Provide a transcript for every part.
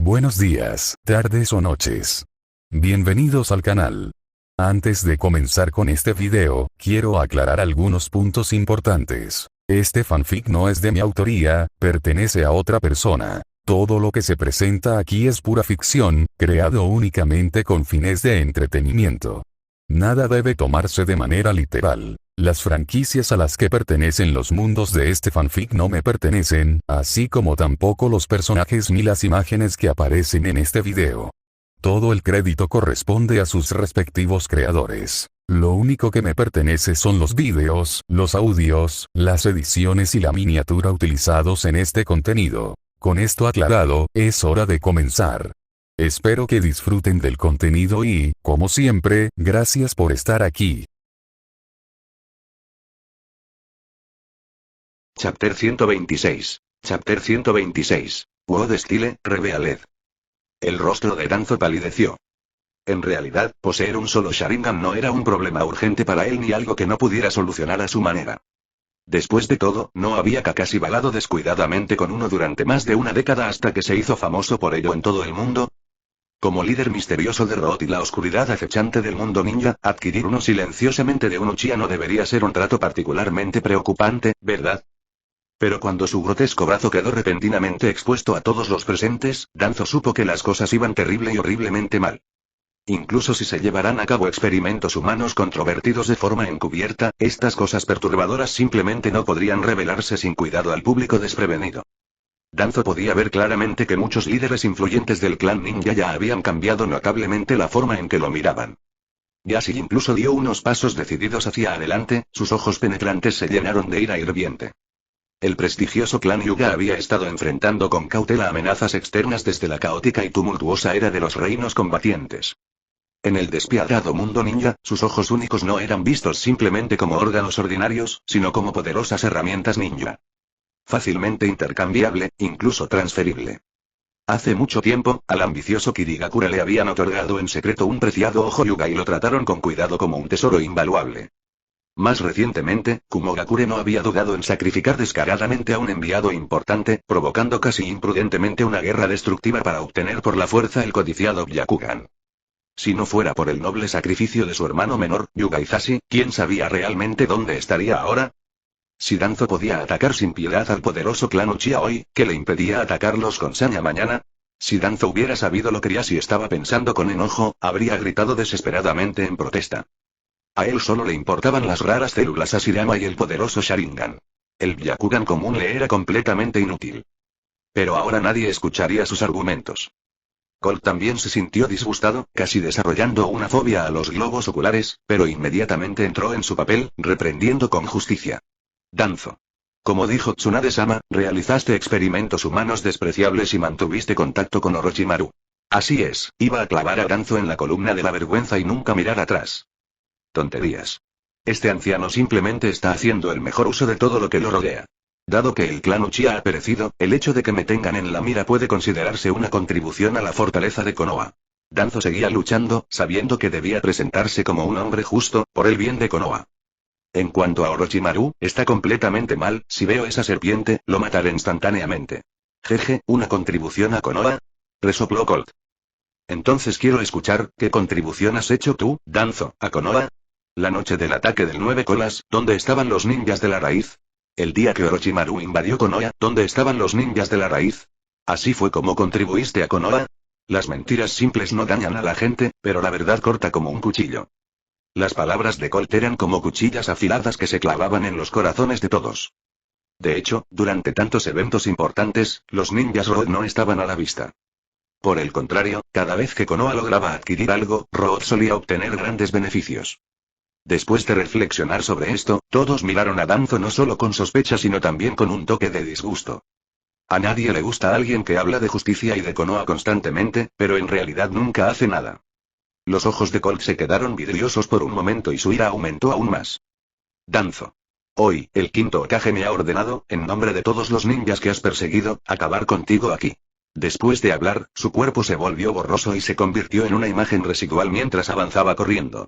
Buenos días, tardes o noches. Bienvenidos al canal. Antes de comenzar con este video, quiero aclarar algunos puntos importantes. Este fanfic no es de mi autoría, pertenece a otra persona. Todo lo que se presenta aquí es pura ficción, creado únicamente con fines de entretenimiento. Nada debe tomarse de manera literal. Las franquicias a las que pertenecen los mundos de este fanfic no me pertenecen, así como tampoco los personajes ni las imágenes que aparecen en este video. Todo el crédito corresponde a sus respectivos creadores. Lo único que me pertenece son los vídeos, los audios, las ediciones y la miniatura utilizados en este contenido. Con esto aclarado, es hora de comenzar. Espero que disfruten del contenido y, como siempre, gracias por estar aquí. Chapter 126. Chapter 126. Wod Style, Revealed. El rostro de Danzo palideció. En realidad, poseer un solo Sharingan no era un problema urgente para él ni algo que no pudiera solucionar a su manera. Después de todo, ¿no había Kakashi balado descuidadamente con uno durante más de una década hasta que se hizo famoso por ello en todo el mundo? Como líder misterioso de Root y la oscuridad acechante del mundo ninja, adquirir uno silenciosamente de un Uchiha no debería ser un trato particularmente preocupante, ¿verdad? Pero cuando su grotesco brazo quedó repentinamente expuesto a todos los presentes, Danzo supo que las cosas iban terrible y horriblemente mal. Incluso si se llevaran a cabo experimentos humanos controvertidos de forma encubierta, estas cosas perturbadoras simplemente no podrían revelarse sin cuidado al público desprevenido. Danzo podía ver claramente que muchos líderes influyentes del clan ninja ya habían cambiado notablemente la forma en que lo miraban. Yashi incluso dio unos pasos decididos hacia adelante, sus ojos penetrantes se llenaron de ira hirviente. El prestigioso clan Hyuga había estado enfrentando con cautela amenazas externas desde la caótica y tumultuosa era de los reinos combatientes. En el despiadado mundo ninja, sus ojos únicos no eran vistos simplemente como órganos ordinarios, sino como poderosas herramientas ninja. Fácilmente intercambiable, incluso transferible. Hace mucho tiempo, al ambicioso Kirigakura le habían otorgado en secreto un preciado ojo Hyuga y lo trataron con cuidado como un tesoro invaluable. Más recientemente, Kumogakure no había dudado en sacrificar descaradamente a un enviado importante, provocando casi imprudentemente una guerra destructiva para obtener por la fuerza el codiciado Byakugan. Si no fuera por el noble sacrificio de su hermano menor, Yuga Izashi, ¿quién sabía realmente dónde estaría ahora? Si Danzo podía atacar sin piedad al poderoso clan Uchiha hoy, ¿qué le impedía atacarlos con saña mañana? Si Danzo hubiera sabido lo que Yashi estaba pensando con enojo, habría gritado desesperadamente en protesta. A él solo le importaban las raras células Hashirama y el poderoso Sharingan. El Byakugan común le era completamente inútil. Pero ahora nadie escucharía sus argumentos. Colt también se sintió disgustado, casi desarrollando una fobia a los globos oculares, pero inmediatamente entró en su papel, reprendiendo con justicia. Danzo. Como dijo Tsunade-sama, realizaste experimentos humanos despreciables y mantuviste contacto con Orochimaru. Así es, iba a clavar a Danzo en la columna de la vergüenza y nunca mirar atrás. Tonterías. Este anciano simplemente está haciendo el mejor uso de todo lo que lo rodea. Dado que el clan Uchiha ha perecido, el hecho de que me tengan en la mira puede considerarse una contribución a la fortaleza de Konoha. Danzo seguía luchando, sabiendo que debía presentarse como un hombre justo, por el bien de Konoha. En cuanto a Orochimaru, está completamente mal, si veo esa serpiente, lo mataré instantáneamente. Jeje, ¿una contribución a Konoha? Resopló Colt. Entonces quiero escuchar, ¿qué contribución has hecho tú, Danzo, a Konoha? La noche del ataque del 9 colas, ¿dónde estaban los ninjas de la raíz? El día que Orochimaru invadió Konoha, ¿dónde estaban los ninjas de la raíz? ¿Así fue como contribuiste a Konoha? Las mentiras simples no dañan a la gente, pero la verdad corta como un cuchillo. Las palabras de Colt eran como cuchillas afiladas que se clavaban en los corazones de todos. De hecho, durante tantos eventos importantes, los ninjas Root no estaban a la vista. Por el contrario, cada vez que Konoha lograba adquirir algo, Root solía obtener grandes beneficios. Después de reflexionar sobre esto, todos miraron a Danzo no solo con sospecha sino también con un toque de disgusto. A nadie le gusta alguien que habla de justicia y de Konoha constantemente, pero en realidad nunca hace nada. Los ojos de Colt se quedaron vidriosos por un momento y su ira aumentó aún más. Danzo. Hoy, el quinto Hokage me ha ordenado, en nombre de todos los ninjas que has perseguido, acabar contigo aquí. Después de hablar, su cuerpo se volvió borroso y se convirtió en una imagen residual mientras avanzaba corriendo.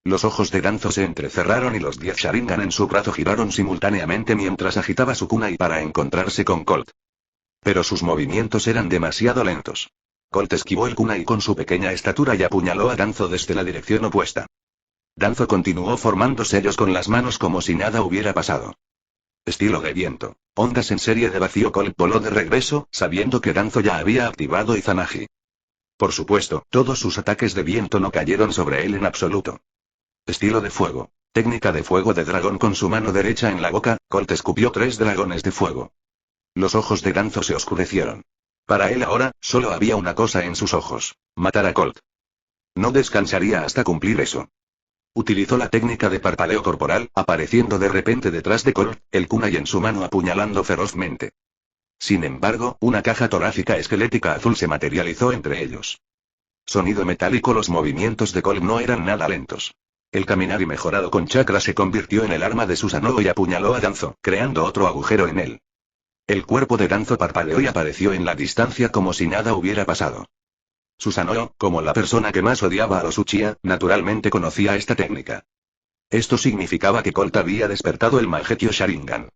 Los ojos de Danzo se entrecerraron y los 10 Sharingan en su brazo giraron simultáneamente mientras agitaba su kunai para encontrarse con Colt. Pero sus movimientos eran demasiado lentos. Colt esquivó el kunai con su pequeña estatura y apuñaló a Danzo desde la dirección opuesta. Danzo continuó formando sellos con las manos como si nada hubiera pasado. Estilo de viento. Ondas en serie de vacío. Colt voló de regreso, sabiendo que Danzo ya había activado Izanagi. Por supuesto, todos sus ataques de viento no cayeron sobre él en absoluto. Estilo de fuego. Técnica de fuego de dragón. Con su mano derecha en la boca, Colt escupió 3 dragones de fuego. Los ojos de Danzo se oscurecieron. Para él ahora, solo había una cosa en sus ojos: matar a Colt. No descansaría hasta cumplir eso. Utilizó la técnica de parpadeo corporal, apareciendo de repente detrás de Colt, el kunai en su mano apuñalando ferozmente. Sin embargo, una caja torácica esquelética azul se materializó entre ellos. Sonido metálico. Los movimientos de Colt no eran nada lentos. El caminar y mejorado con chakra se convirtió en el arma de Susanoo y apuñaló a Danzo, creando otro agujero en él. El cuerpo de Danzo parpadeó y apareció en la distancia como si nada hubiera pasado. Susanoo, como la persona que más odiaba a los Uchiha, naturalmente conocía esta técnica. Esto significaba que Colt había despertado el Mangekyō Sharingan.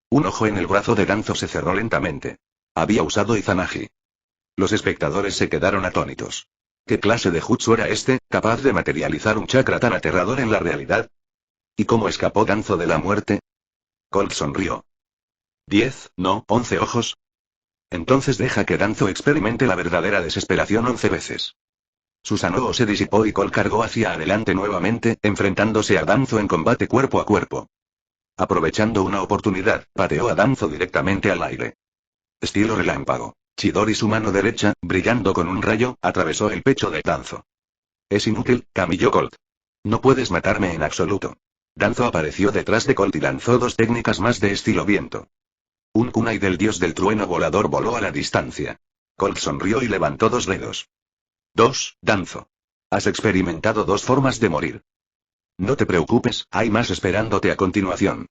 Un ojo en el brazo de Danzo se cerró lentamente. Había usado Izanagi. Los espectadores se quedaron atónitos. ¿Qué clase de jutsu era este, capaz de materializar un chakra tan aterrador en la realidad? ¿Y cómo escapó Danzo de la muerte? Colt sonrió. 10, no, 11 ojos. Entonces deja que Danzo experimente la verdadera desesperación 11 veces. Susanoo se disipó y Colt cargó hacia adelante nuevamente, enfrentándose a Danzo en combate cuerpo a cuerpo. Aprovechando una oportunidad, pateó a Danzo directamente al aire. Estilo relámpago. Chidori, su mano derecha, brillando con un rayo, atravesó el pecho de Danzo. Es inútil, camilló Colt. No puedes matarme en absoluto. Danzo apareció detrás de Colt y lanzó 2 técnicas más de estilo viento. Un kunai del dios del trueno volador voló a la distancia. Colt sonrió y levantó 2 dedos. 2, Danzo. Has experimentado 2 formas de morir. No te preocupes, hay más esperándote a continuación.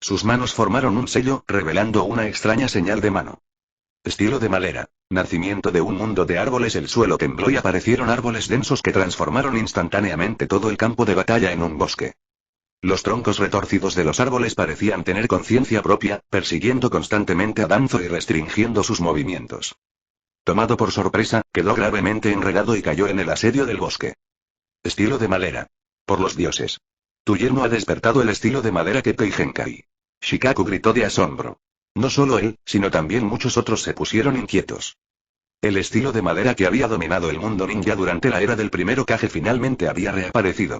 Sus manos formaron un sello, revelando una extraña señal de mano. Estilo de madera. Nacimiento de un mundo de árboles. El suelo tembló y aparecieron árboles densos que transformaron instantáneamente todo el campo de batalla en un bosque. Los troncos retorcidos de los árboles parecían tener conciencia propia, persiguiendo constantemente a Danzo y restringiendo sus movimientos. Tomado por sorpresa, quedó gravemente enredado y cayó en el asedio del bosque. Estilo de madera. Por los dioses. Tu yerno ha despertado el estilo de madera Kekkei Genkai. Shikaku gritó de asombro. No solo él, sino también muchos otros se pusieron inquietos. El estilo de madera que había dominado el mundo ninja durante la era del primer Hokage finalmente había reaparecido.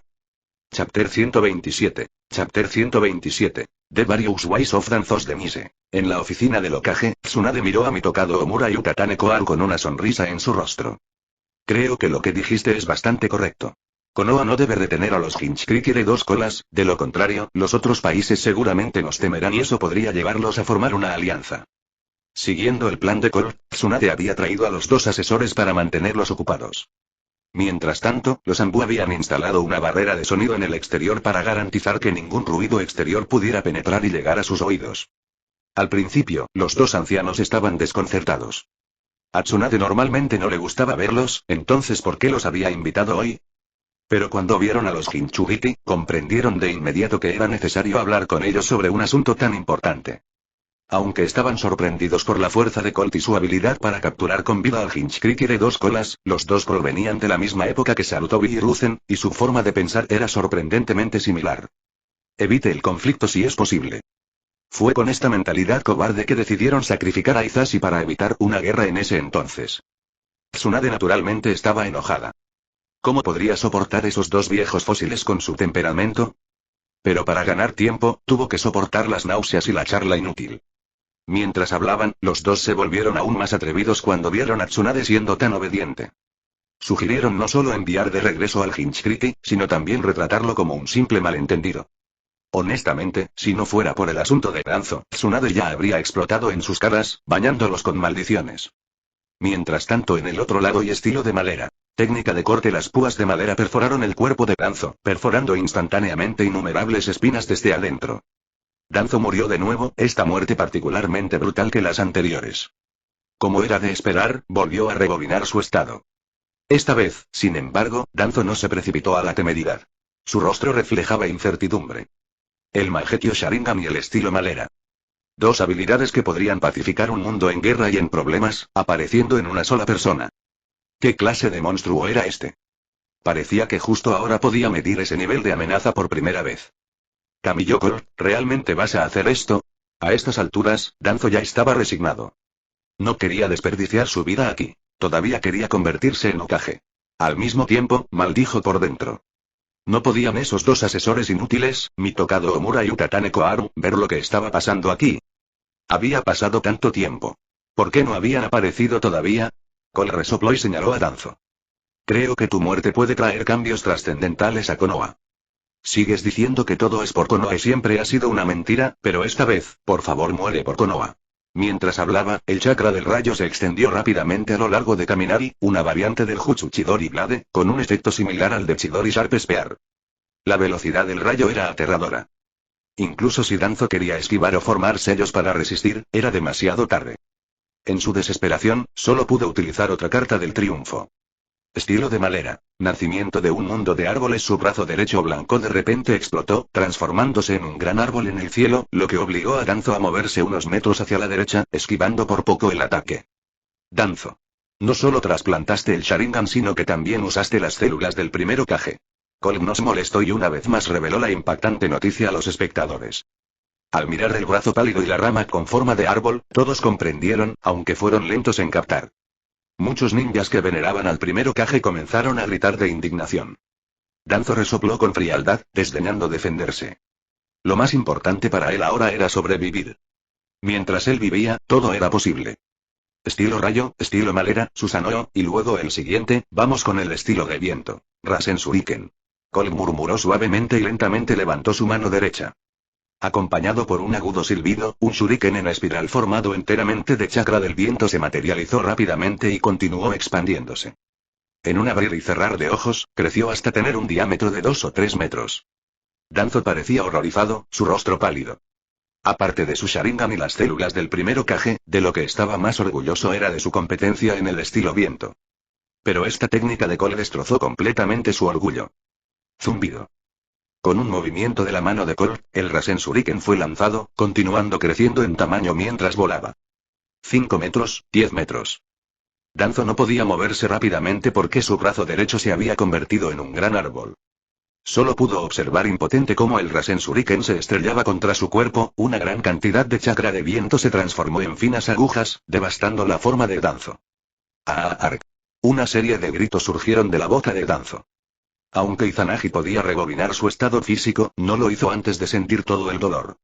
Chapter 127. Chapter 127. The Various Ways of Danzos de Mise. En la oficina del Hokage, Tsunade miró a Mitokado Omura y Utatane Koan con una sonrisa en su rostro. Creo que lo que dijiste es bastante correcto. Konoha no debe retener a los Hinchkriki de 2 colas, de lo contrario, los otros países seguramente nos temerán y eso podría llevarlos a formar una alianza. Siguiendo el plan de Colt, Tsunade había traído a los 2 asesores para mantenerlos ocupados. Mientras tanto, los Anbu habían instalado una barrera de sonido en el exterior para garantizar que ningún ruido exterior pudiera penetrar y llegar a sus oídos. Al principio, los 2 ancianos estaban desconcertados. A Tsunade normalmente no le gustaba verlos, entonces ¿por qué los había invitado hoy? Pero cuando vieron a los Jinchuriki, comprendieron de inmediato que era necesario hablar con ellos sobre un asunto tan importante. Aunque estaban sorprendidos por la fuerza de Colt y su habilidad para capturar con vida al Hinchkriki de 2 colas, los 2 provenían de la misma época que Sarutobi y Ruzen, y su forma de pensar era sorprendentemente similar. Evite el conflicto si es posible. Fue con esta mentalidad cobarde que decidieron sacrificar a Izashi para evitar una guerra en ese entonces. Tsunade naturalmente estaba enojada. ¿Cómo podría soportar esos 2 viejos fósiles con su temperamento? Pero para ganar tiempo, tuvo que soportar las náuseas y la charla inútil. Mientras hablaban, los 2 se volvieron aún más atrevidos cuando vieron a Tsunade siendo tan obediente. Sugirieron no solo enviar de regreso al Hinchkriki, sino también retratarlo como un simple malentendido. Honestamente, si no fuera por el asunto de Danzo, Tsunade ya habría explotado en sus caras, bañándolos con maldiciones. Mientras tanto, en el otro lado y estilo de madera. Técnica de corte. Las púas de madera perforaron el cuerpo de Danzo, perforando instantáneamente innumerables espinas desde adentro. Danzo murió de nuevo, esta muerte particularmente brutal que las anteriores. Como era de esperar, volvió a rebobinar su estado. Esta vez, sin embargo, Danzo no se precipitó a la temeridad. Su rostro reflejaba incertidumbre. El Mangekyō Sharingan y el estilo madera. Dos habilidades que podrían pacificar un mundo en guerra y en problemas, apareciendo en una sola persona. ¿Qué clase de monstruo era este? Parecía que justo ahora podía medir ese nivel de amenaza por primera vez. Kamiyo Colt, ¿realmente vas a hacer esto? A estas alturas, Danzo ya estaba resignado. No quería desperdiciar su vida aquí. Todavía quería convertirse en Hokage. Al mismo tiempo, maldijo por dentro. No podían esos dos asesores inútiles, Mitokado Omura y Utatane Koharu, ver lo que estaba pasando aquí. Había pasado tanto tiempo. ¿Por qué no habían aparecido todavía? Cole resopló y señaló a Danzo. Creo que tu muerte puede traer cambios trascendentales a Konoha. Sigues diciendo que todo es por Konoha y siempre ha sido una mentira, pero esta vez, por favor muere por Konoha. Mientras hablaba, el chakra del rayo se extendió rápidamente a lo largo de Kaminari, una variante del Jutsu Chidori Blade, con un efecto similar al de Chidori Sharp Spear. La velocidad del rayo era aterradora. Incluso si Danzo quería esquivar o formar sellos para resistir, era demasiado tarde. En su desesperación, solo pudo utilizar otra carta del triunfo. Estilo de Malera. Nacimiento de un mundo de árboles. Su brazo derecho blanco de repente explotó, transformándose en un gran árbol en el cielo, lo que obligó a Danzo a moverse unos metros hacia la derecha, esquivando por poco el ataque. Danzo. No solo trasplantaste el Sharingan sino que también usaste las células del primer Hokage. Cole no se molestó y una vez más reveló la impactante noticia a los espectadores. Al mirar el brazo pálido y la rama con forma de árbol, todos comprendieron, aunque fueron lentos en captar. Muchos ninjas que veneraban al primer Hokage comenzaron a gritar de indignación. Danzo resopló con frialdad, desdeñando defenderse. Lo más importante para él ahora era sobrevivir. Mientras él vivía, todo era posible. Estilo rayo, estilo Malera, Susanoo, y luego el siguiente, vamos con el estilo de viento. Rasen Shuriken. Cole murmuró suavemente y lentamente levantó su mano derecha. Acompañado por un agudo silbido, un shuriken en espiral formado enteramente de chakra del viento se materializó rápidamente y continuó expandiéndose. En un abrir y cerrar de ojos, creció hasta tener un diámetro de 2 o 3 metros. Danzo parecía horrorizado, su rostro pálido. Aparte de su Sharingan y las células del primer Hokage, de lo que estaba más orgulloso era de su competencia en el estilo viento. Pero esta técnica de Cole destrozó completamente su orgullo. Zumbido. Con un movimiento de la mano de Cole, el Rasen Shuriken fue lanzado, continuando creciendo en tamaño mientras volaba. 5 metros, 10 metros. Danzo no podía moverse rápidamente porque su brazo derecho se había convertido en un gran árbol. Solo pudo observar impotente cómo el Rasen Shuriken se estrellaba contra su cuerpo, una gran cantidad de chakra de viento se transformó en finas agujas, devastando la forma de Danzo. ¡Ah, arc! Una serie de gritos surgieron de la boca de Danzo. Aunque Izanagi podía rebobinar su estado físico, no lo hizo antes de sentir todo el dolor.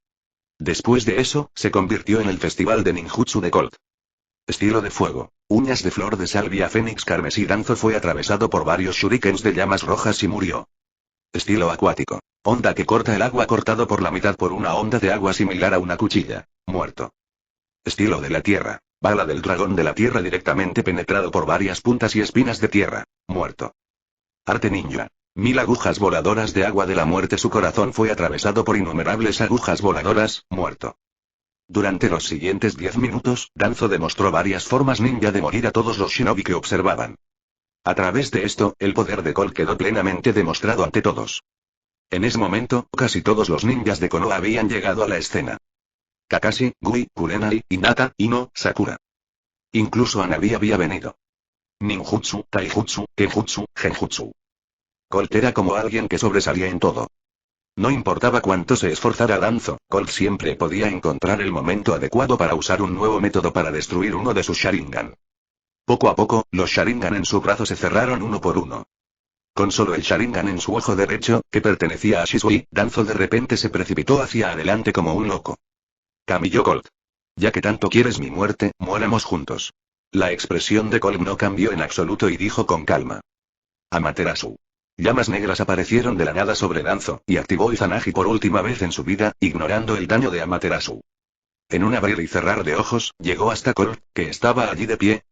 Después de eso, se convirtió en el festival de ninjutsu de Colt. Estilo de fuego. Uñas de flor de salvia fénix carmesí. Danzo fue atravesado por varios shurikens de llamas rojas y murió. Estilo acuático. Onda que corta el agua cortado por la mitad por una onda de agua similar a una cuchilla. Muerto. Estilo de la tierra. Bala del dragón de la tierra directamente penetrado por varias puntas y espinas de tierra. Muerto. Arte ninja. 1000 agujas voladoras de agua de la muerte. Su corazón fue atravesado por innumerables agujas voladoras. Muerto. Durante los siguientes 10 minutos, Danzo demostró varias formas ninja de morir a todos los shinobi que observaban. A través de esto, el poder de Cole quedó plenamente demostrado ante todos. En ese momento, casi todos los ninjas de Konoha habían llegado a la escena. Kakashi, Gui, Kurenai, Hinata, Ino, Sakura. Incluso Hanabi había venido. Ninjutsu, Taijutsu, Kenjutsu, Genjutsu. Colt era como alguien que sobresalía en todo. No importaba cuánto se esforzara Danzo, Colt siempre podía encontrar el momento adecuado para usar un nuevo método para destruir uno de sus Sharingan. Poco a poco, los Sharingan en su brazo se cerraron uno por uno. Con solo el Sharingan en su ojo derecho, que pertenecía a Shisui, Danzo de repente se precipitó hacia adelante como un loco. Kamiyo Colt. Ya que tanto quieres mi muerte, muéramos juntos. La expresión de Colt no cambió en absoluto y dijo con calma. Amaterasu. Llamas negras aparecieron de la nada sobre Danzo, y activó Izanagi por última vez en su vida, ignorando el daño de Amaterasu. En un abrir y cerrar de ojos, llegó hasta Colt, que estaba allí de pie.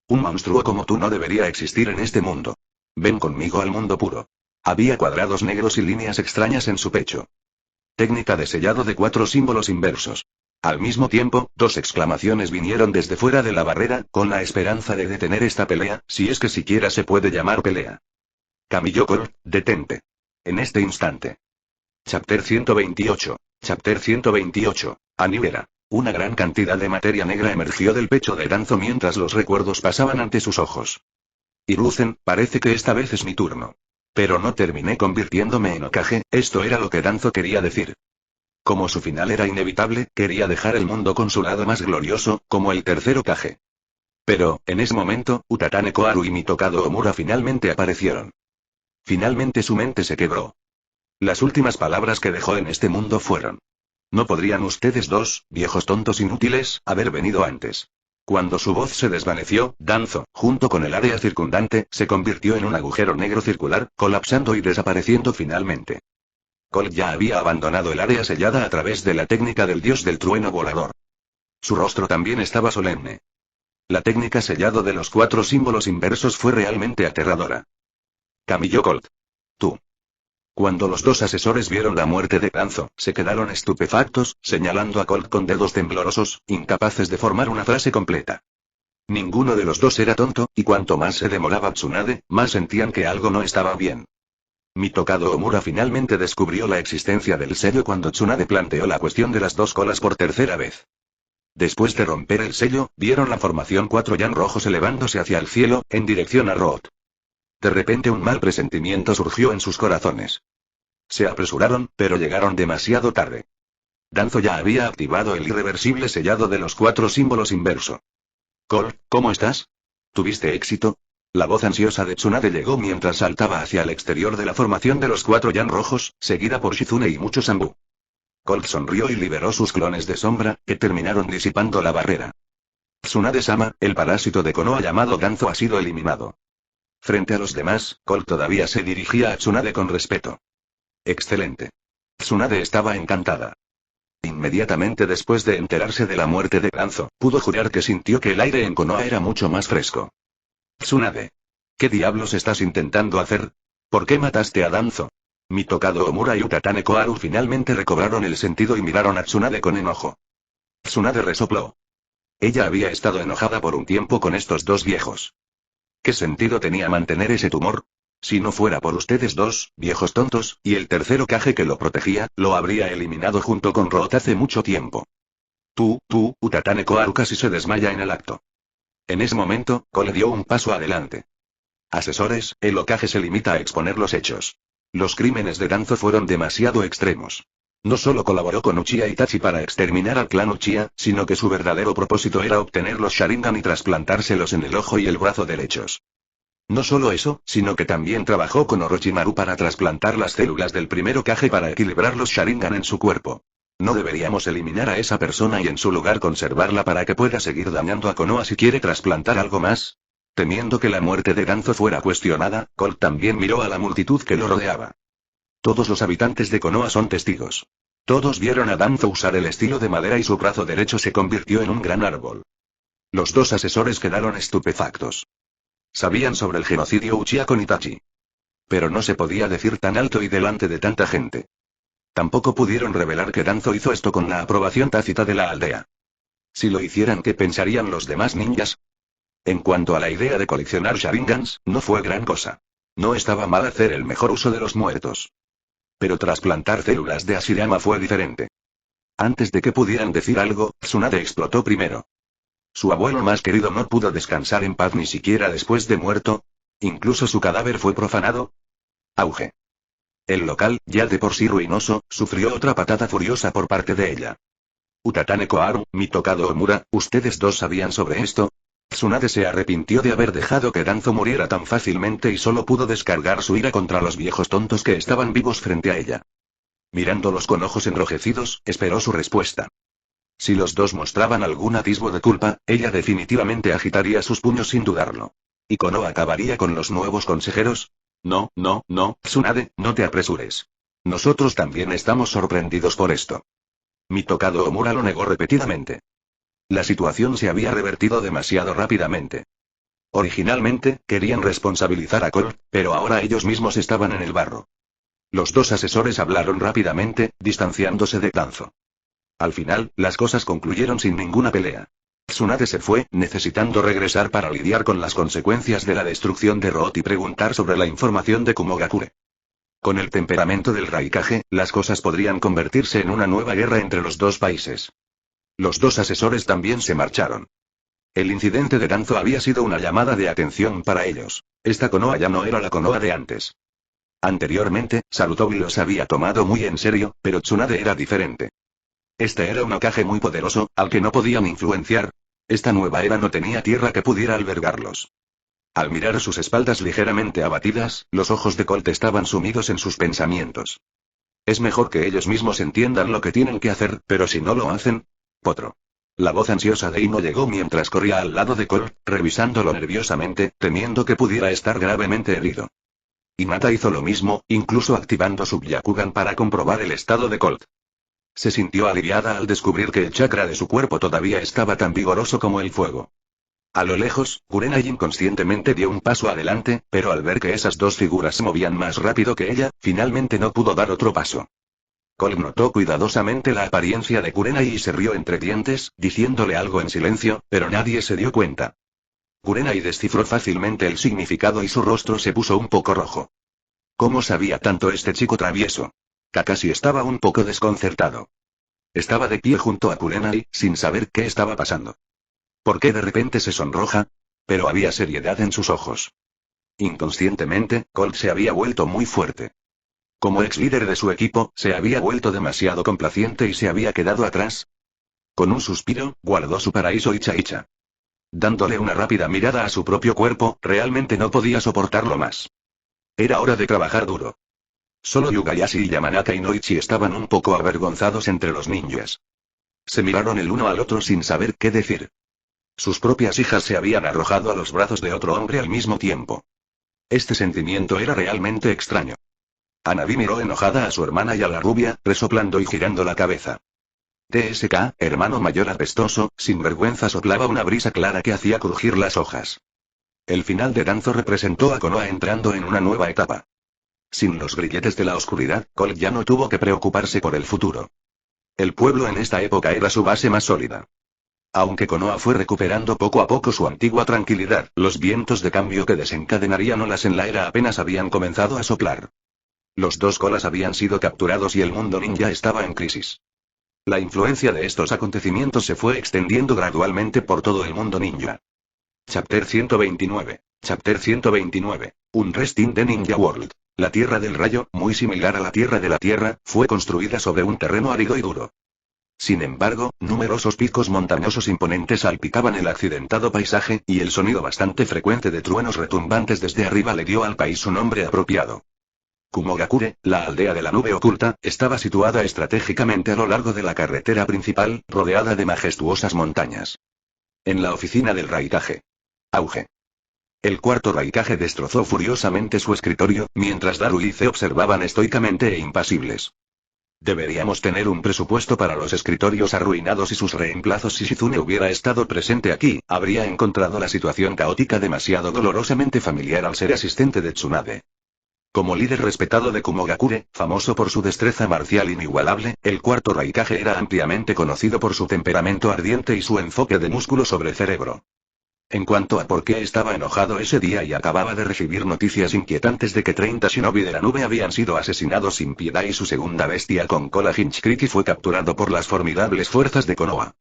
Un monstruo como tú no debería existir en este mundo. Ven conmigo al mundo puro. Había cuadrados negros y líneas extrañas en su pecho. Técnica de sellado de 4 símbolos inversos. Al mismo tiempo, 2 exclamaciones vinieron desde fuera de la barrera, con la esperanza de detener esta pelea, si es que siquiera se puede llamar pelea. Kamiyo Colt, detente. En este instante. Chapter 128. Chapter 128. Anibera. Una gran cantidad de materia negra emergió del pecho de Danzo mientras los recuerdos pasaban ante sus ojos. Hiruzen, parece que esta vez es mi turno. Pero no terminé convirtiéndome en Hokage, esto era lo que Danzo quería decir. Como su final era inevitable, quería dejar el mundo con su lado más glorioso, como el tercer Hokage. Pero, en ese momento, Utatane Koharu y Mitokado Omura finalmente aparecieron. Finalmente su mente se quebró. Las últimas palabras que dejó en este mundo fueron: no podrían ustedes dos, viejos tontos inútiles, haber venido antes. Cuando su voz se desvaneció, Danzo, junto con el área circundante, se convirtió en un agujero negro circular, colapsando y desapareciendo finalmente. Colt ya había abandonado el área sellada a través de la técnica del dios del trueno volador. Su rostro también estaba solemne. La técnica sellado de los 4 símbolos inversos fue realmente aterradora. Camilló Colt. Tú. Cuando los dos asesores vieron la muerte de Danzo, se quedaron estupefactos, señalando a Colt con dedos temblorosos, incapaces de formar una frase completa. Ninguno de los dos era tonto, y cuanto más se demoraba Tsunade, más sentían que algo no estaba bien. Mitokado Omura finalmente descubrió la existencia del sello cuando Tsunade planteó la cuestión de las 2 colas por tercera vez. Después de romper el sello, vieron la formación 4 yan rojos elevándose hacia el cielo, en dirección a Root. De repente un mal presentimiento surgió en sus corazones. Se apresuraron, pero llegaron demasiado tarde. Danzo ya había activado el irreversible sellado de los 4 símbolos inverso. Colt, ¿cómo estás? ¿Tuviste éxito? La voz ansiosa de Tsunade llegó mientras saltaba hacia el exterior de la formación de los 4 yan rojos, seguida por Shizune y muchos Anbu. Colt sonrió y liberó sus clones de sombra, que terminaron disipando la barrera. Tsunade-sama, el parásito de Konoha llamado Danzo ha sido eliminado. Frente a los demás, Colt todavía se dirigía a Tsunade con respeto. Excelente. Tsunade estaba encantada. Inmediatamente después de enterarse de la muerte de Danzo, pudo jurar que sintió que el aire en Konoha era mucho más fresco. Tsunade. ¿Qué diablos estás intentando hacer? ¿Por qué mataste a Danzo? Mitokado Omura y Utatane Koharu finalmente recobraron el sentido y miraron a Tsunade con enojo. Tsunade resopló. Ella había estado enojada por un tiempo con estos dos viejos. ¿Qué sentido tenía mantener ese tumor? Si no fuera por ustedes dos, viejos tontos, y el tercer Hokage que lo protegía, lo habría eliminado junto con Root hace mucho tiempo. Utatane Koharu casi se desmaya en el acto. En ese momento, Cole dio un paso adelante. Asesores, el Hokage se limita a exponer los hechos. Los crímenes de Danzo fueron demasiado extremos. No solo colaboró con Uchiha Itachi para exterminar al clan Uchiha, sino que su verdadero propósito era obtener los Sharingan y trasplantárselos en el ojo y el brazo derechos. No solo eso, sino que también trabajó con Orochimaru para trasplantar las células del primer Hokage para equilibrar los Sharingan en su cuerpo. No deberíamos eliminar a esa persona y en su lugar conservarla para que pueda seguir dañando a Konoha si quiere trasplantar algo más. Temiendo que la muerte de Danzo fuera cuestionada, Colt también miró a la multitud que lo rodeaba. Todos los habitantes de Konoha son testigos. Todos vieron a Danzo usar el estilo de madera y su brazo derecho se convirtió en un gran árbol. Los dos asesores quedaron estupefactos. Sabían sobre el genocidio Uchiha con Itachi. Pero no se podía decir tan alto y delante de tanta gente. Tampoco pudieron revelar que Danzo hizo esto con la aprobación tácita de la aldea. Si lo hicieran, ¿qué pensarían los demás ninjas? En cuanto a la idea de coleccionar Sharingans, no fue gran cosa. No estaba mal hacer el mejor uso de los muertos. Pero trasplantar células de Hashirama fue diferente. Antes de que pudieran decir algo, Tsunade explotó primero. Su abuelo más querido no pudo descansar en paz ni siquiera después de muerto. Incluso su cadáver fue profanado. Auge. El local, ya de por sí ruinoso, sufrió otra patada furiosa por parte de ella. Utatane Koharu, Mitokado Omura, ¿ustedes dos sabían sobre esto? Tsunade se arrepintió de haber dejado que Danzo muriera tan fácilmente y solo pudo descargar su ira contra los viejos tontos que estaban vivos frente a ella. Mirándolos con ojos enrojecidos, esperó su respuesta. Si los dos mostraban algún atisbo de culpa, ella definitivamente agitaría sus puños sin dudarlo. ¿Y Konoha acabaría con los nuevos consejeros? No, Tsunade, no te apresures. Nosotros también estamos sorprendidos por esto. Mitokado Omura lo negó repetidamente. La situación se había revertido demasiado rápidamente. Originalmente, querían responsabilizar a Colt, pero ahora ellos mismos estaban en el barro. Los dos asesores hablaron rápidamente, distanciándose de Danzo. Al final, las cosas concluyeron sin ninguna pelea. Tsunade se fue, necesitando regresar para lidiar con las consecuencias de la destrucción de Root y preguntar sobre la información de Kumogakure. Con el temperamento del Raikage, las cosas podrían convertirse en una nueva guerra entre los dos países. Los dos asesores también se marcharon. El incidente de Danzo había sido una llamada de atención para ellos. Esta Konoha ya no era la Konoha de antes. Anteriormente, Sarutobi los había tomado muy en serio, pero Tsunade era diferente. Este era un Hokage muy poderoso, al que no podían influenciar. Esta nueva era no tenía tierra que pudiera albergarlos. Al mirar sus espaldas ligeramente abatidas, los ojos de Colt estaban sumidos en sus pensamientos. Es mejor que ellos mismos entiendan lo que tienen que hacer, pero si no lo hacen... Potro. La voz ansiosa de Ino llegó mientras corría al lado de Colt, revisándolo nerviosamente, temiendo que pudiera estar gravemente herido. Hinata hizo lo mismo, incluso activando su Byakugan para comprobar el estado de Colt. Se sintió aliviada al descubrir que el chakra de su cuerpo todavía estaba tan vigoroso como el fuego. A lo lejos, Kurenai inconscientemente dio un paso adelante, pero al ver que esas dos figuras se movían más rápido que ella, finalmente no pudo dar otro paso. Colt notó cuidadosamente la apariencia de Kurenai y se rió entre dientes, diciéndole algo en silencio, pero nadie se dio cuenta. Kurenai descifró fácilmente el significado y su rostro se puso un poco rojo. ¿Cómo sabía tanto este chico travieso? Kakashi estaba un poco desconcertado. Estaba de pie junto a Kurenai, sin saber qué estaba pasando. ¿Por qué de repente se sonroja? Pero había seriedad en sus ojos. Inconscientemente, Colt se había vuelto muy fuerte. Como ex líder de su equipo, se había vuelto demasiado complaciente y se había quedado atrás. Con un suspiro, guardó su paraíso Icha. Dándole una rápida mirada a su propio cuerpo, realmente no podía soportarlo más. Era hora de trabajar duro. Solo Yugayashi y Yamanaka y Noichi estaban un poco avergonzados entre los ninjas. Se miraron el uno al otro sin saber qué decir. Sus propias hijas se habían arrojado a los brazos de otro hombre al mismo tiempo. Este sentimiento era realmente extraño. Hanabi miró enojada a su hermana y a la rubia, resoplando y girando la cabeza. TSK, hermano mayor apestoso, sin vergüenza soplaba una brisa clara que hacía crujir las hojas. El final de Danzo representó a Konoha entrando en una nueva etapa. Sin los grilletes de la oscuridad, Colt ya no tuvo que preocuparse por el futuro. El pueblo en esta época era su base más sólida. Aunque Konoha fue recuperando poco a poco su antigua tranquilidad, los vientos de cambio que desencadenarían olas en la era apenas habían comenzado a soplar. Los dos colas habían sido capturados y el mundo ninja estaba en crisis. La influencia de estos acontecimientos se fue extendiendo gradualmente por todo el mundo ninja. Chapter 129. Chapter 129. Un resting de Ninja World. La Tierra del Rayo, muy similar a la Tierra de la Tierra, fue construida sobre un terreno árido y duro. Sin embargo, numerosos picos montañosos imponentes salpicaban el accidentado paisaje, y el sonido bastante frecuente de truenos retumbantes desde arriba le dio al país su nombre apropiado. Kumogakure, la aldea de la nube oculta, estaba situada estratégicamente a lo largo de la carretera principal, rodeada de majestuosas montañas. En la oficina del Raikage. Auge. El cuarto Raikage destrozó furiosamente su escritorio, mientras Daru y Ze observaban estoicamente e impasibles. Deberíamos tener un presupuesto para los escritorios arruinados y sus reemplazos. Si Shizune hubiera estado presente aquí, habría encontrado la situación caótica demasiado dolorosamente familiar al ser asistente de Tsunade. Como líder respetado de Kumogakure, famoso por su destreza marcial inigualable, el cuarto Raikage era ampliamente conocido por su temperamento ardiente y su enfoque de músculo sobre cerebro. En cuanto a por qué estaba enojado ese día y acababa de recibir noticias inquietantes de que 30 shinobi de la nube habían sido asesinados sin piedad y su segunda bestia con cola Hinchkriki fue capturado por las formidables fuerzas de Konoha.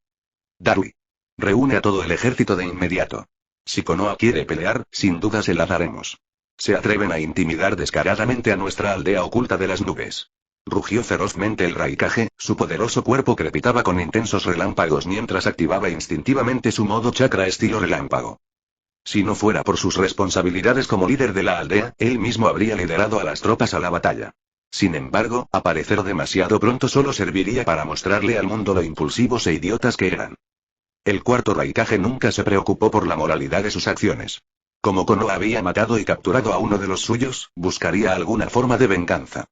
Darui. Reúne a todo el ejército de inmediato. Si Konoha quiere pelear, sin duda se la daremos. Se atreven a intimidar descaradamente a nuestra aldea oculta de las nubes. Rugió ferozmente el Raikage, su poderoso cuerpo crepitaba con intensos relámpagos mientras activaba instintivamente su modo chakra estilo relámpago. Si no fuera por sus responsabilidades como líder de la aldea, él mismo habría liderado a las tropas a la batalla. Sin embargo, aparecer demasiado pronto solo serviría para mostrarle al mundo lo impulsivos e idiotas que eran. El cuarto Raikage nunca se preocupó por la moralidad de sus acciones. Como Konoha había matado y capturado a uno de los suyos, buscaría alguna forma de venganza.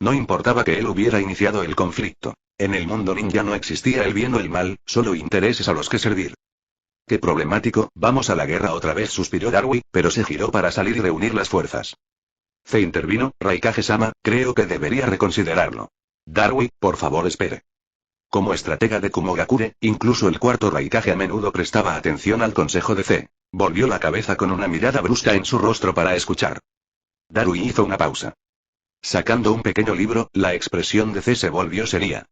No importaba que él hubiera iniciado el conflicto. En el mundo ninja no existía el bien o el mal, solo intereses a los que servir. Qué problemático, vamos a la guerra otra vez, suspiró Darui, pero se giró para salir y reunir las fuerzas. Se intervino, Raikage-sama, creo que debería reconsiderarlo. Darui, por favor espere. Como estratega de Kumogakure, incluso el cuarto Raikage a menudo prestaba atención al consejo de C. Volvió la cabeza con una mirada brusca en su rostro para escuchar. Darui hizo una pausa. Sacando un pequeño libro, la expresión de C se volvió seria.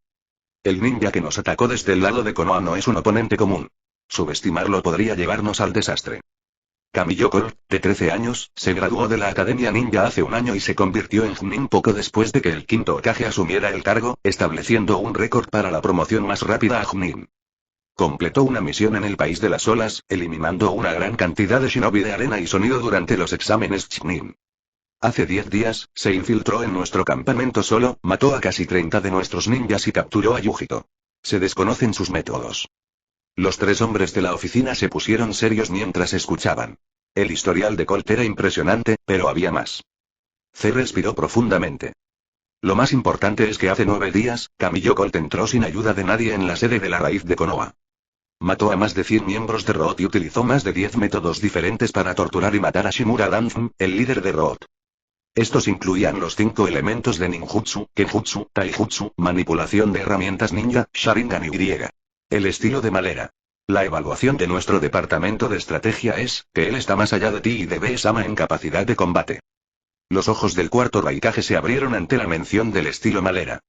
El ninja que nos atacó desde el lado de Konoha no es un oponente común. Subestimarlo podría llevarnos al desastre. Kamiyo Colt, de 13 años, se graduó de la Academia Ninja hace un año y se convirtió en Chunin poco después de que el quinto Hokage asumiera el cargo, estableciendo un récord para la promoción más rápida a Chunin. Completó una misión en el País de las Olas, eliminando una gran cantidad de shinobi de arena y sonido durante los exámenes Chunin. Hace 10 días, se infiltró en nuestro campamento solo, mató a casi 30 de nuestros ninjas y capturó a Yujito. Se desconocen sus métodos. Los 3 hombres de la oficina se pusieron serios mientras escuchaban. El historial de Colt era impresionante, pero había más. C respiró profundamente. Lo más importante es que hace 9 días, Kamiyo Colt entró sin ayuda de nadie en la sede de la raíz de Konoha. Mató a más de 100 miembros de Root y utilizó más de 10 métodos diferentes para torturar y matar a Shimura Danfum, el líder de Root. Estos incluían los 5 elementos de ninjutsu, kenjutsu, taijutsu, manipulación de herramientas ninja, Sharingan y griega. El estilo de Malera. La evaluación de nuestro departamento de estrategia es, que él está más allá de ti y de Besama en capacidad de combate. Los ojos del cuarto Raikage se abrieron ante la mención del estilo Malera.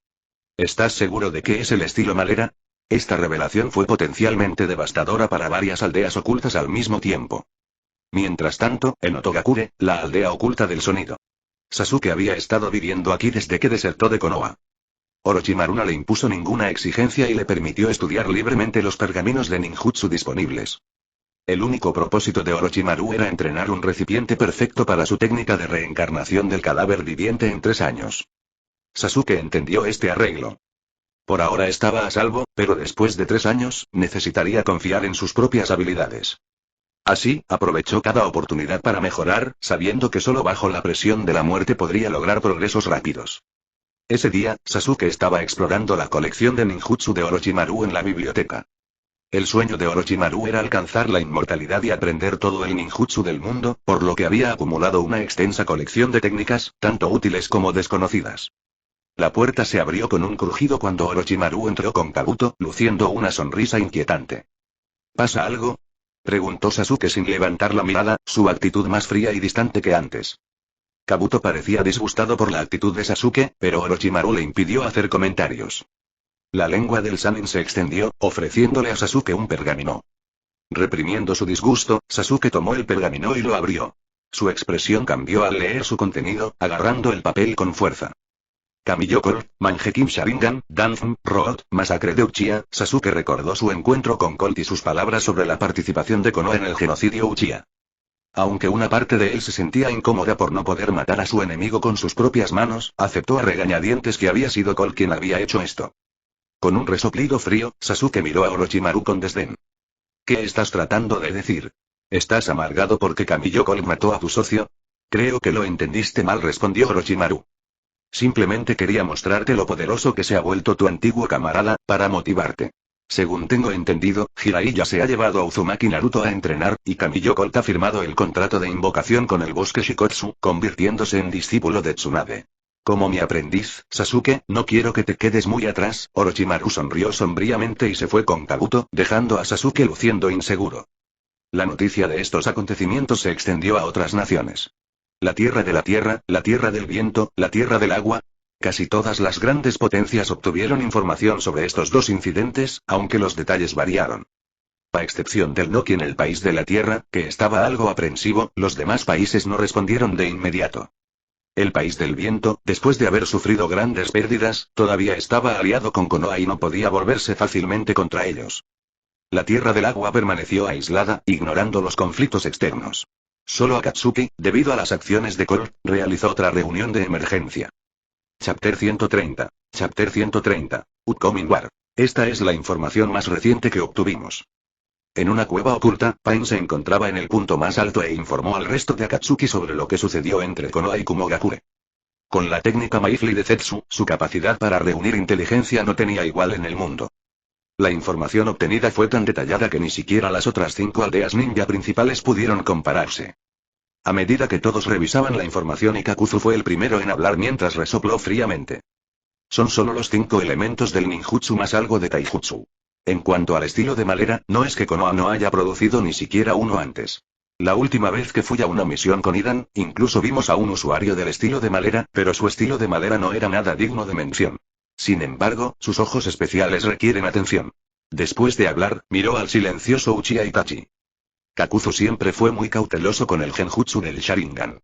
¿Estás seguro de que es el estilo Malera? Esta revelación fue potencialmente devastadora para varias aldeas ocultas al mismo tiempo. Mientras tanto, en Otogakure, la aldea oculta del sonido. Sasuke había estado viviendo aquí desde que desertó de Konoha. Orochimaru no le impuso ninguna exigencia y le permitió estudiar libremente los pergaminos de ninjutsu disponibles. El único propósito de Orochimaru era entrenar un recipiente perfecto para su técnica de reencarnación del cadáver viviente en 3 años. Sasuke entendió este arreglo. Por ahora estaba a salvo, pero después de 3 años, necesitaría confiar en sus propias habilidades. Así, aprovechó cada oportunidad para mejorar, sabiendo que solo bajo la presión de la muerte podría lograr progresos rápidos. Ese día, Sasuke estaba explorando la colección de ninjutsu de Orochimaru en la biblioteca. El sueño de Orochimaru era alcanzar la inmortalidad y aprender todo el ninjutsu del mundo, por lo que había acumulado una extensa colección de técnicas, tanto útiles como desconocidas. La puerta se abrió con un crujido cuando Orochimaru entró con Kabuto, luciendo una sonrisa inquietante. ¿Pasa algo?, preguntó Sasuke sin levantar la mirada, su actitud más fría y distante que antes. Kabuto parecía disgustado por la actitud de Sasuke, pero Orochimaru le impidió hacer comentarios. La lengua del Sannin se extendió, ofreciéndole a Sasuke un pergamino. Reprimiendo su disgusto, Sasuke tomó el pergamino y lo abrió. Su expresión cambió al leer su contenido, agarrando el papel con fuerza. Kamiyo Colt, Mangekyou Sharingan, Danfum, Root, masacre de Uchiha. Sasuke recordó su encuentro con Colt y sus palabras sobre la participación de Konoha en el genocidio Uchiha. Aunque una parte de él se sentía incómoda por no poder matar a su enemigo con sus propias manos, aceptó a regañadientes que había sido Colt quien había hecho esto. Con un resoplido frío, Sasuke miró a Orochimaru con desdén. ¿Qué estás tratando de decir? ¿Estás amargado porque Kamiyo Colt mató a tu socio? Creo que lo entendiste mal, respondió Orochimaru. Simplemente quería mostrarte lo poderoso que se ha vuelto tu antiguo camarada, para motivarte. Según tengo entendido, Jiraiya se ha llevado a Uzumaki Naruto a entrenar, y Kamiyo Colt ha firmado el contrato de invocación con el bosque Shikotsu, convirtiéndose en discípulo de Tsunade. Como mi aprendiz, Sasuke, no quiero que te quedes muy atrás. Orochimaru sonrió sombríamente y se fue con Kabuto, dejando a Sasuke luciendo inseguro. La noticia de estos acontecimientos se extendió a otras naciones. La tierra de la tierra, la tierra del viento, la tierra del agua. Casi todas las grandes potencias obtuvieron información sobre estos dos incidentes, aunque los detalles variaron. A excepción del Noki en el país de la tierra, que estaba algo aprensivo, los demás países no respondieron de inmediato. El país del viento, después de haber sufrido grandes pérdidas, todavía estaba aliado con Konoha y no podía volverse fácilmente contra ellos. La tierra del agua permaneció aislada, ignorando los conflictos externos. Solo Akatsuki, debido a las acciones de Colt, realizó otra reunión de emergencia. Chapter 130. Chapter 130. Upcoming War. Esta es la información más reciente que obtuvimos. En una cueva oculta, Pain se encontraba en el punto más alto e informó al resto de Akatsuki sobre lo que sucedió entre Konoha y Kumogakure. Con la técnica Maifli de Zetsu, su capacidad para reunir inteligencia no tenía igual en el mundo. La información obtenida fue tan detallada que ni siquiera las otras 5 aldeas ninja principales pudieron compararse. A medida que todos revisaban la información, Ikakuzu fue el primero en hablar mientras resopló fríamente. Son solo los 5 elementos del ninjutsu más algo de taijutsu. En cuanto al estilo de Malera, no es que Konoha no haya producido ni siquiera uno antes. La última vez que fui a una misión con Idan, incluso vimos a un usuario del estilo de Malera, pero su estilo de Malera no era nada digno de mención. Sin embargo, sus ojos especiales requieren atención. Después de hablar, miró al silencioso Uchiha Itachi. Kakuzu siempre fue muy cauteloso con el genjutsu del Sharingan.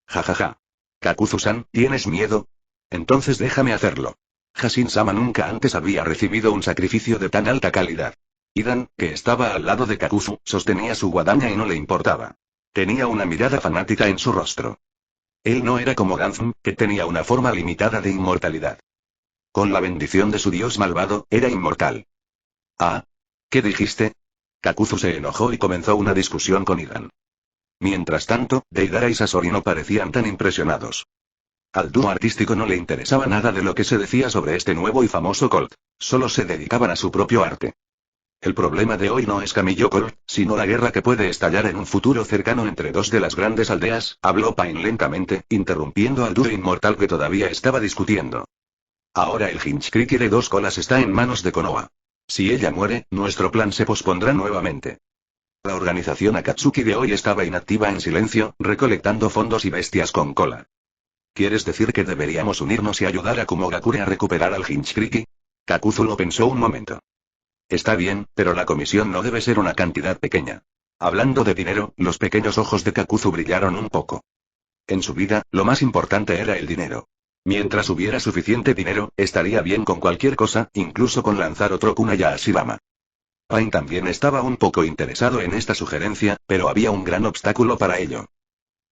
Jajaja. Kakuzu-san, ¿tienes miedo? Entonces déjame hacerlo. Hashin-sama nunca antes había recibido un sacrificio de tan alta calidad. Idan, que estaba al lado de Kakuzu, sostenía su guadaña y no le importaba. Tenía una mirada fanática en su rostro. Él no era como Ganzm, que tenía una forma limitada de inmortalidad. Con la bendición de su dios malvado, era inmortal. ¿Ah? ¿Qué dijiste? Kakuzu se enojó y comenzó una discusión con Idan. Mientras tanto, Deidara y Sasori no parecían tan impresionados. Al dúo artístico no le interesaba nada de lo que se decía sobre este nuevo y famoso Colt. Solo se dedicaban a su propio arte. El problema de hoy no es Kamiyo Colt, sino la guerra que puede estallar en un futuro cercano entre dos de las grandes aldeas, habló Pain lentamente, interrumpiendo al dúo inmortal que todavía estaba discutiendo. Ahora el Hinchkriki de dos colas está en manos de Konoha. Si ella muere, nuestro plan se pospondrá nuevamente. La organización Akatsuki de hoy estaba inactiva en silencio, recolectando fondos y bestias con cola. ¿Quieres decir que deberíamos unirnos y ayudar a Kumogakure a recuperar al Hinchkriki? Kakuzu lo pensó un momento. Está bien, pero la comisión no debe ser una cantidad pequeña. Hablando de dinero, los pequeños ojos de Kakuzu brillaron un poco. En su vida, lo más importante era el dinero. Mientras hubiera suficiente dinero, estaría bien con cualquier cosa, incluso con lanzar otro kunai a Ashirama. Pain también estaba un poco interesado en esta sugerencia, pero había un gran obstáculo para ello.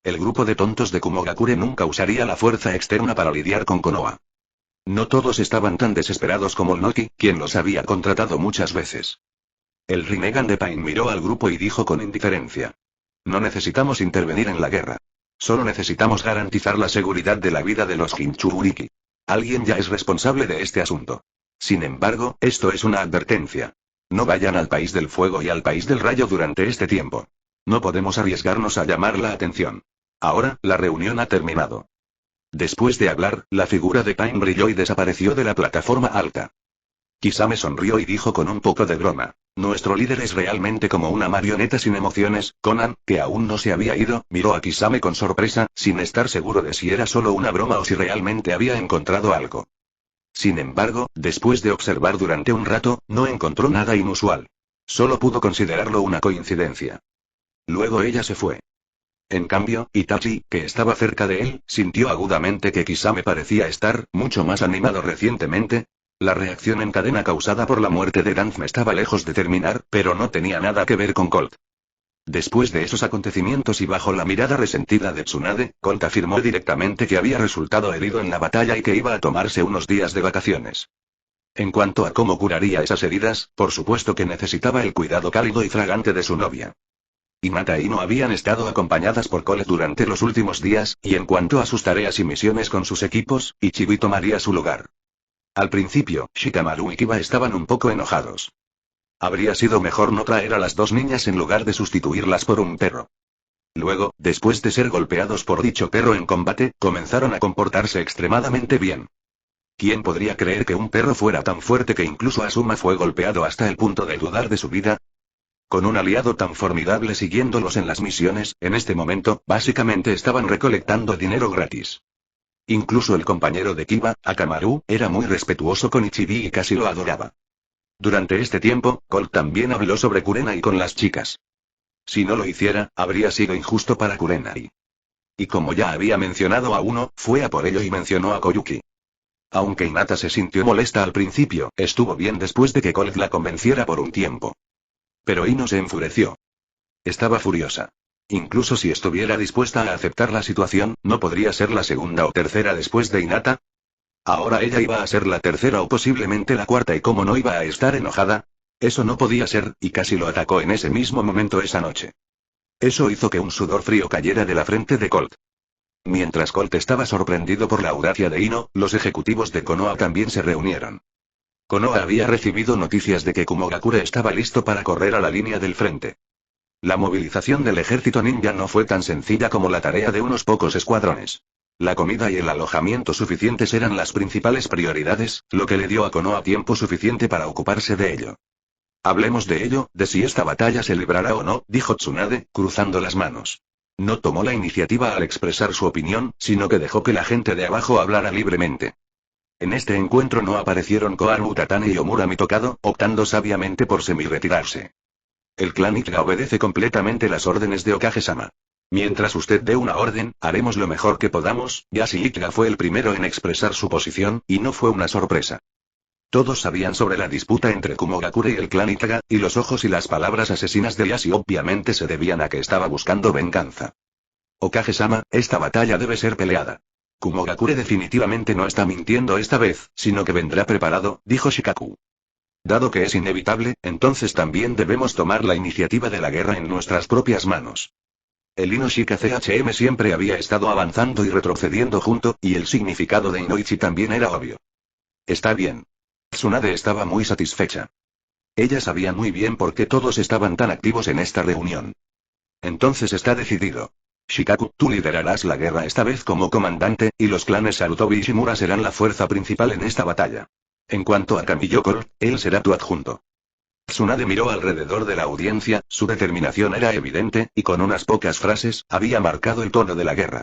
El grupo de tontos de Kumogakure nunca usaría la fuerza externa para lidiar con Konoha. No todos estaban tan desesperados como Noki, quien los había contratado muchas veces. El Rinnegan de Pain miró al grupo y dijo con indiferencia. No necesitamos intervenir en la guerra. Solo necesitamos garantizar la seguridad de la vida de los Jinchuriki. Alguien ya es responsable de este asunto. Sin embargo, esto es una advertencia. No vayan al país del fuego y al país del rayo durante este tiempo. No podemos arriesgarnos a llamar la atención. Ahora, la reunión ha terminado. Después de hablar, la figura de Pain brilló y desapareció de la plataforma alta. Kisame sonrió y dijo con un poco de broma. Nuestro líder es realmente como una marioneta sin emociones. Conan, que aún no se había ido, miró a Kisame con sorpresa, sin estar seguro de si era solo una broma o si realmente había encontrado algo. Sin embargo, después de observar durante un rato, no encontró nada inusual. Solo pudo considerarlo una coincidencia. Luego ella se fue. En cambio, Itachi, que estaba cerca de él, sintió agudamente que Kisame parecía estar mucho más animado recientemente. La reacción en cadena causada por la muerte de Ganzm estaba lejos de terminar, pero no tenía nada que ver con Colt. Después de esos acontecimientos y bajo la mirada resentida de Tsunade, Colt afirmó directamente que había resultado herido en la batalla y que iba a tomarse unos días de vacaciones. En cuanto a cómo curaría esas heridas, por supuesto que necesitaba el cuidado cálido y fragante de su novia. Hinata y No habían estado acompañadas por Colt durante los últimos días, y en cuanto a sus tareas y misiones con sus equipos, Ichibi tomaría su lugar. Al principio, Shikamaru y Kiba estaban un poco enojados. Habría sido mejor no traer a las dos niñas en lugar de sustituirlas por un perro. Luego, después de ser golpeados por dicho perro en combate, comenzaron a comportarse extremadamente bien. ¿Quién podría creer que un perro fuera tan fuerte que incluso Asuma fue golpeado hasta el punto de dudar de su vida? Con un aliado tan formidable siguiéndolos en las misiones, en este momento, básicamente estaban recolectando dinero gratis. Incluso el compañero de Kiba, Akamaru, era muy respetuoso con Ichibi y casi lo adoraba. Durante este tiempo, Colt también habló sobre Kurenai con las chicas. Si no lo hiciera, habría sido injusto para Kurenai. Y como ya había mencionado a uno, fue a por ello y mencionó a Koyuki. Aunque Hinata se sintió molesta al principio, estuvo bien después de que Colt la convenciera por un tiempo. Pero Ino se enfureció. Estaba furiosa. Incluso si estuviera dispuesta a aceptar la situación, ¿no podría ser la segunda o tercera después de Hinata? Ahora ella iba a ser la tercera o posiblemente la cuarta y ¿cómo no iba a estar enojada? Eso no podía ser, y casi lo atacó en ese mismo momento esa noche. Eso hizo que un sudor frío cayera de la frente de Colt. Mientras Colt estaba sorprendido por la audacia de Ino, los ejecutivos de Konoha también se reunieron. Konoha había recibido noticias de que Kumogakure estaba listo para correr a la línea del frente. La movilización del ejército ninja no fue tan sencilla como la tarea de unos pocos escuadrones. La comida y el alojamiento suficientes eran las principales prioridades, lo que le dio a Konoha tiempo suficiente para ocuparse de ello. Hablemos de ello, de si esta batalla se librará o no, dijo Tsunade, cruzando las manos. No tomó la iniciativa al expresar su opinión, sino que dejó que la gente de abajo hablara libremente. En este encuentro no aparecieron Koharu Utatane y Omura Mitokado, optando sabiamente por semi-retirarse. El clan Ichiga obedece completamente las órdenes de Okage-sama. Mientras usted dé una orden, haremos lo mejor que podamos. Yashi Ichiga fue el primero en expresar su posición, y no fue una sorpresa. Todos sabían sobre la disputa entre Kumogakure y el clan Ichiga, y los ojos y las palabras asesinas de Yashi obviamente se debían a que estaba buscando venganza. Okage-sama, esta batalla debe ser peleada. Kumogakure definitivamente no está mintiendo esta vez, sino que vendrá preparado, dijo Shikaku. Dado que es inevitable, entonces también debemos tomar la iniciativa de la guerra en nuestras propias manos. El Inoshika CHM siempre había estado avanzando y retrocediendo junto, y el significado de Inoichi también era obvio. Está bien. Tsunade estaba muy satisfecha. Ella sabía muy bien por qué todos estaban tan activos en esta reunión. Entonces está decidido. Shikaku, tú liderarás la guerra esta vez como comandante, y los clanes Sarutobi y Shimura serán la fuerza principal en esta batalla. En cuanto a Kamiyoko, él será tu adjunto. Tsunade miró alrededor de la audiencia, su determinación era evidente, y con unas pocas frases, había marcado el tono de la guerra.